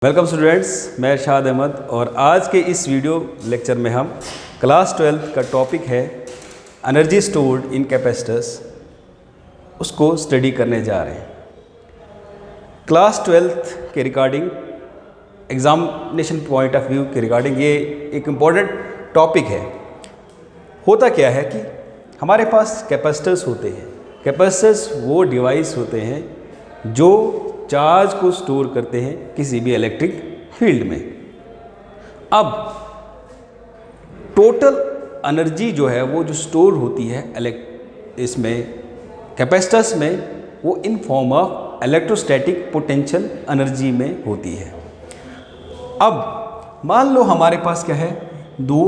Welcome students, मैं इरशाद अहमद और आज के इस वीडियो लेक्चर में हम क्लास 12 का टॉपिक है एनर्जी स्टोर्ड इन कैपेसिटर्स, उसको स्टडी करने जा रहे हैं। क्लास 12 के regarding examination point of view के रिगार्डिंग ये एक इम्पॉर्टेंट टॉपिक है। होता क्या है कि हमारे पास कैपेसिटर्स होते हैं। कैपेसिटर्स वो डिवाइस होते हैं जो चार्ज को स्टोर करते हैं किसी भी इलेक्ट्रिक फील्ड में। अब टोटल एनर्जी जो है वो जो स्टोर होती है इसमें कैपेसिटर्स में, वो in form of electrostatic potential energy में होती है। अब मान लो हमारे पास क्या है, दो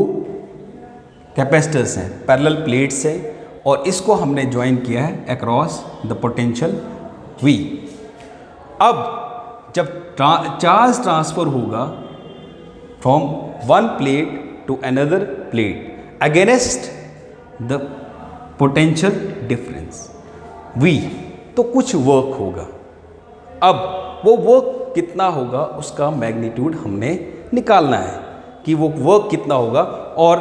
कैपेसिटर्स हैं, पैरेलल प्लेट्स हैं और इसको हमने ज्वाइन किया है अक्रॉस द पोटेंशियल V। अब जब चार्ज ट्रांसफ़र होगा from one plate to another plate against the potential difference V, तो कुछ वर्क होगा। अब वो वर्क कितना होगा उसका मैग्नीट्यूड हमने निकालना है कि वो वर्क कितना होगा। और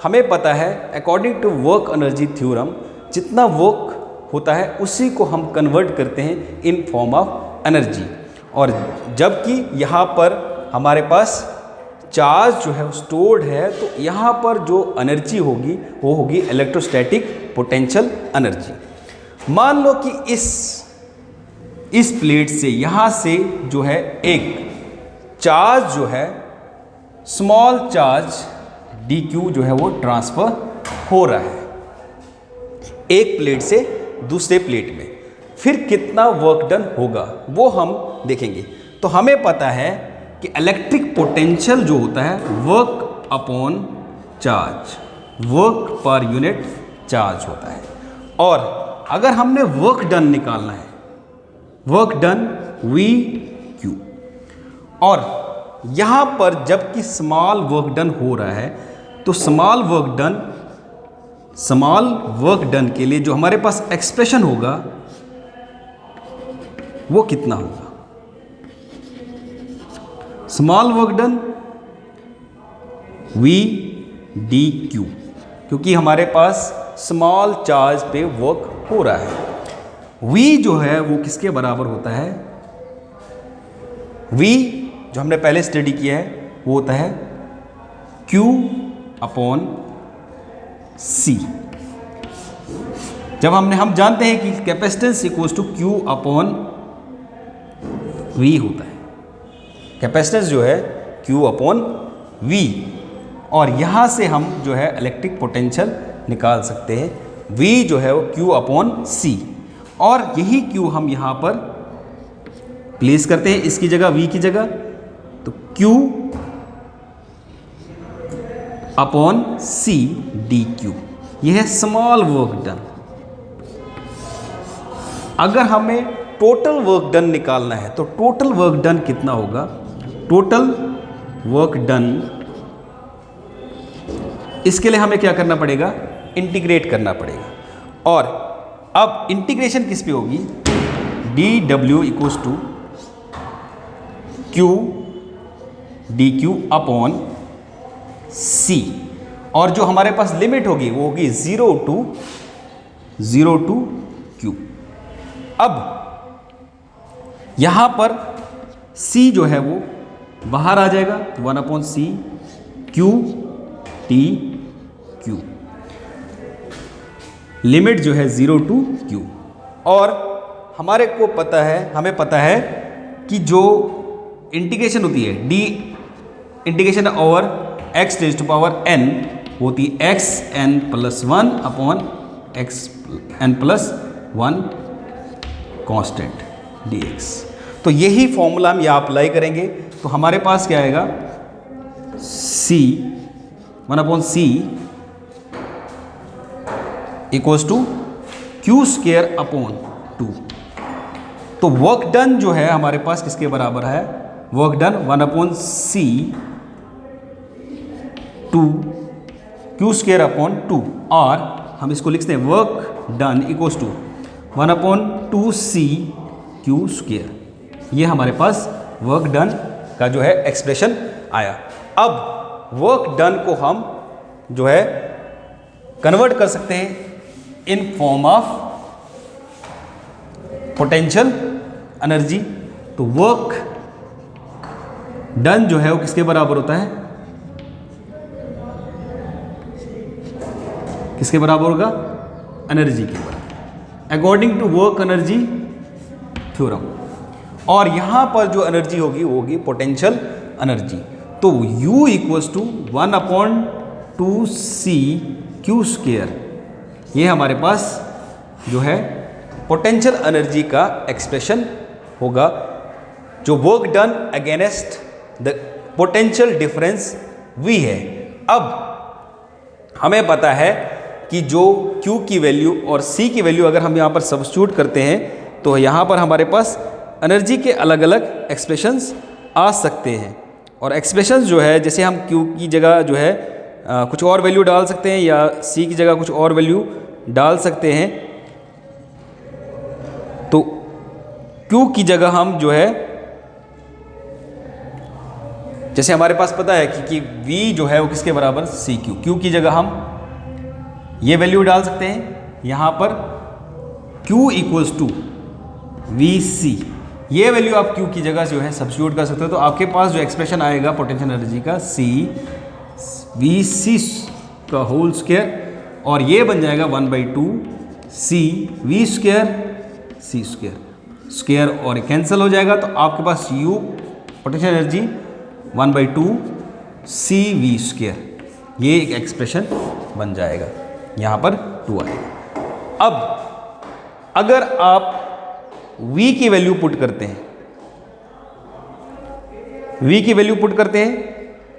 हमें पता है according to work energy theorem जितना वर्क होता है उसी को हम कन्वर्ट करते हैं इन फॉर्म ऑफ एनर्जी। और जबकि यहाँ पर हमारे पास चार्ज जो है स्टोर्ड है, तो यहाँ पर जो एनर्जी होगी वो होगी इलेक्ट्रोस्टैटिक पोटेंशियल एनर्जी। मान लो कि इस प्लेट से यहाँ से जो है एक चार्ज जो है स्मॉल चार्ज dq जो है वो ट्रांसफ़र हो रहा है एक प्लेट से दूसरे प्लेट में। फिर कितना वर्क डन होगा वो हम देखेंगे। तो हमें पता है कि इलेक्ट्रिक पोटेंशियल जो होता है work upon charge, work per unit charge होता है। और अगर हमने वर्क डन निकालना है, वर्क डन VQ, और यहाँ पर जबकि स्मॉल वर्क डन हो रहा है, तो स्मॉल वर्क डन के लिए जो हमारे पास एक्सप्रेशन होगा वो कितना होगा? स्मॉल वर्क डन VdQ, क्योंकि हमारे पास स्मॉल चार्ज पे वर्क हो रहा है। V जो है वो किसके बराबर होता है? V जो हमने पहले स्टडी किया है वो होता है Q अपॉन C। जब हम जानते हैं कि capacitance equals to Q upon V होता है। कैपेसिटेंस जो है Q अपॉन V, और यहाँ से हम जो है इलेक्ट्रिक पोटेंशियल निकाल सकते हैं। V जो है वो Q अपॉन C, और यही Q हम यहाँ पर प्लेस करते हैं इसकी जगह, V की जगह, तो Q अपॉन C dQ, यह है स्मॉल वर्क डन। अगर हमें टोटल वर्क डन निकालना है तो टोटल वर्क डन कितना होगा? टोटल वर्क डन, इसके लिए हमें क्या करना पड़ेगा? इंटीग्रेट करना पड़ेगा। और अब इंटीग्रेशन किस पे होगी? dW equals to Q dQ upon C, और जो हमारे पास लिमिट होगी वो होगी 0 टू Q। अब यहाँ पर C जो है वो बाहर आ जाएगा, 1 upon C Q dQ, limit जो है 0 टू Q। और हमें पता है कि जो इंटीग्रेशन होती है d integration over x raise to power n होती है xn plus 1 upon xn plus 1 constant dx। तो यही फॉर्मूला हम यहाँ अप्लाई करेंगे, तो हमारे पास क्या आएगा? C 1 upon C equals to Q square upon 2। तो वर्क डन जो है हमारे पास किसके बराबर है? Work done 1 upon C 2 Q square upon 2, और हम इसको लिखते हैं work done equals to 1 upon 2C Q square. ये हमारे पास वर्क डन का जो है एक्सप्रेशन आया। अब वर्क डन को हम जो है कन्वर्ट कर सकते हैं in form of potential energy. तो वर्क डन जो है वो किसके बराबर होता है, किसके बराबर होगा, एनर्जी के बराबर, according to work energy theorem. और यहां पर जो एनर्जी होगी वो होगी पोटेंशियल एनर्जी। तो U equals to 1/2 CQ square, ये हमारे पास जो है पोटेंशियल एनर्जी का एक्सप्रेशन होगा, जो work done against the potential difference V है। अब हमें पता है कि जो Q की वैल्यू और C की वैल्यू अगर हम यहाँ पर सब्स्टिट्यूट करते हैं तो यहाँ पर हमारे पास एनर्जी के अलग अलग एक्सप्रेशंस आ सकते हैं। और एक्सप्रेशंस जो है, जैसे हम Q की जगह जो है कुछ और वैल्यू डाल सकते हैं या C की जगह कुछ और वैल्यू डाल सकते हैं। तो Q की जगह हम जो है, जैसे हमारे पास पता है कि V जो है वो किसके बराबर, CQ। Q की जगह हम ये वैल्यू डाल सकते हैं यहाँ पर, Q इक्वल्स टू VC। ये वैल्यू आप Q की जगह जो है सब्स्टिट्यूट कर सकते हो। तो आपके पास जो एक्सप्रेशन आएगा पोटेंशियल एनर्जी का, C VC का होल स्क्वायर, और ये बन जाएगा 1/2 C V square C square. Square और कैंसिल हो जाएगा, तो आपके पास U potential energy 1/2 C V square, ये एक एक्सप्रेशन बन जाएगा, यहाँ पर 2 आएगा। अब अगर आप V की वैल्यू पुट करते हैं, V की वैल्यू पुट करते हैं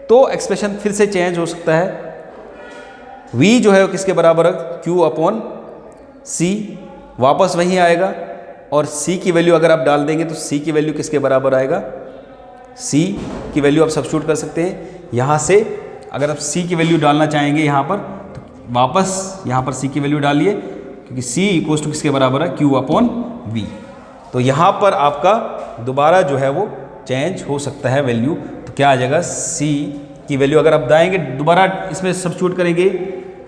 तो एक्सप्रेशन फिर से चेंज हो सकता है। V जो है वो किसके बराबर है, Q/C, वापस वहीं आएगा। और C की वैल्यू अगर आप डाल देंगे तो C की वैल्यू किसके बराबर आएगा, C की वैल्यू आप सब्स्टिट्यूट कर सकते हैं यहाँ से। अगर आप C की वैल्यू डालना चाहेंगे यहाँ पर तो वापस यहाँ पर C की वैल्यू डालिए, क्योंकि C इक्वल्स टू किसके बराबर है, Q/V। तो यहाँ पर आपका दोबारा जो है वो चेंज हो सकता है वैल्यू। तो क्या आ जाएगा, C की वैल्यू अगर आप दाएंगे दोबारा इसमें सब्स्टिट्यूट करेंगे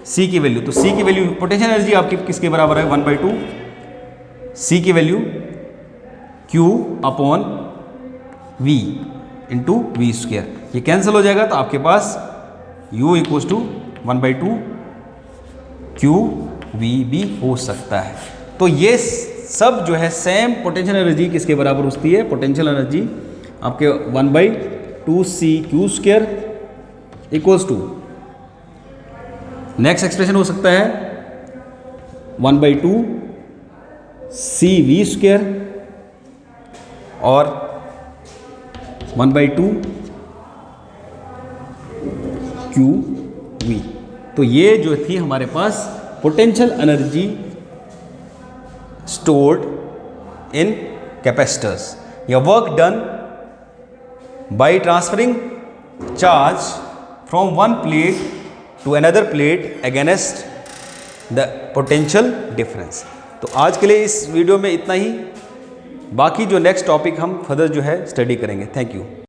C की वैल्यू, तो C की वैल्यू पोटेंशियल एनर्जी आपकी किसके बराबर है, 1/2 C की value Q/V into V square, ये कैंसिल हो जाएगा। तो आपके पास U इक्वल्स टू 1/2 QV भी हो सकता है। तो ये सब जो है सेम पोटेंशियल एनर्जी किसके बराबर होती है, पोटेंशियल एनर्जी आपके 1/2 CQ square equals to, next expression हो सकता है 1/2 CV स्क्वायर और 1/2 QV। तो ये जो थी हमारे पास potential energy stored in capacitors, या work done by transferring charge from one plate to another plate against the potential difference। तो आज के लिए इस वीडियो में इतना ही, बाकी जो नेक्स्ट टॉपिक हम फर्दर जो है स्टडी करेंगे। Thank you.